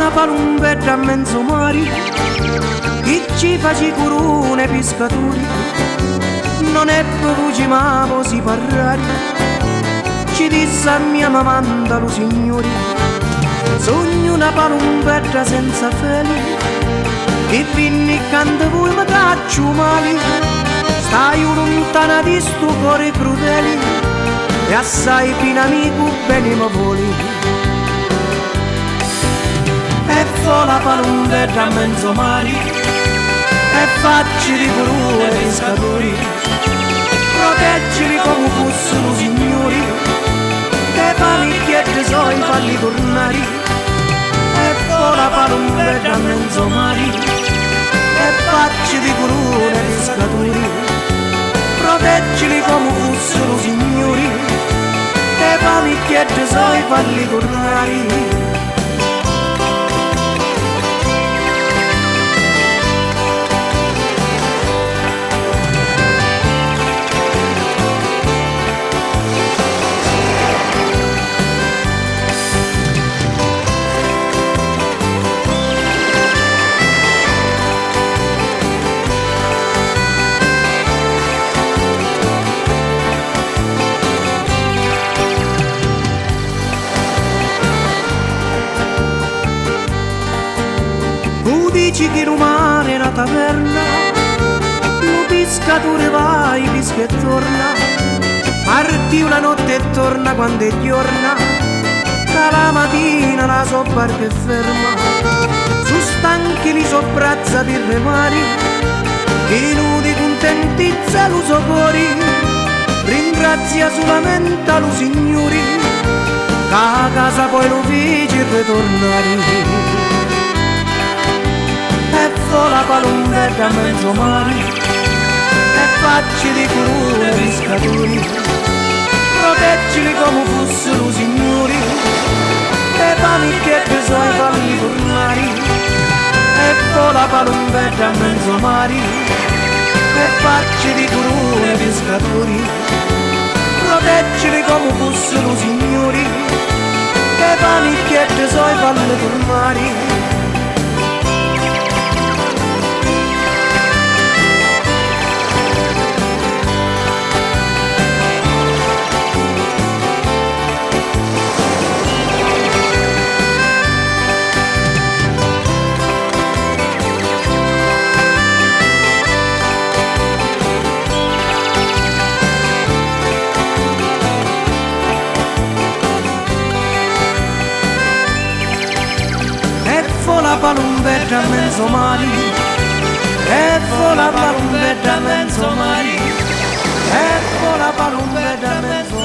una palumbetta a mezzo mare, chi ci face curune pescatori, non è voce ma si parlare, ci disse a mia mamma lo signori, sogno una palumbetta senza feli, che vinni quando voi mi caccio male, stai lontana di sto cuore crudele, e assai più amico bene mi voli. E fa la palumbetta a mezzo mare, e facci di curune pescatori, proteggili come fossero signori, che panicchiette so i falli tornare. E fa la palumbetta a mezzo mare, e facci di curune pescatori, proteggili come fossero signori, che panicchiette so i falli tornare. Dici che rumare la taverna, lo pescatore va, pesca e torna, parti una notte e torna quando è giorna, la mattina la so barca è ferma, su stanchi li so braccia per remare, che nudi contentizza lo so cuore, ringrazia solamente lo signori, che a casa poi lo fece ritornare. E fa la palumbetta a mezzo mare, e facci di curune pescatori, proteggili come fossero signori, e panicchiette so i falli tornare. E fa la palumbetta a mezzo mare, e facci di curune pescatori, proteggili come fossero signori, e panicchiette so i falli tornare. La palumbetta a mezzo mare, e fa la palumbetta a mezzo mare, e fa la palumbetta a mezzo mare.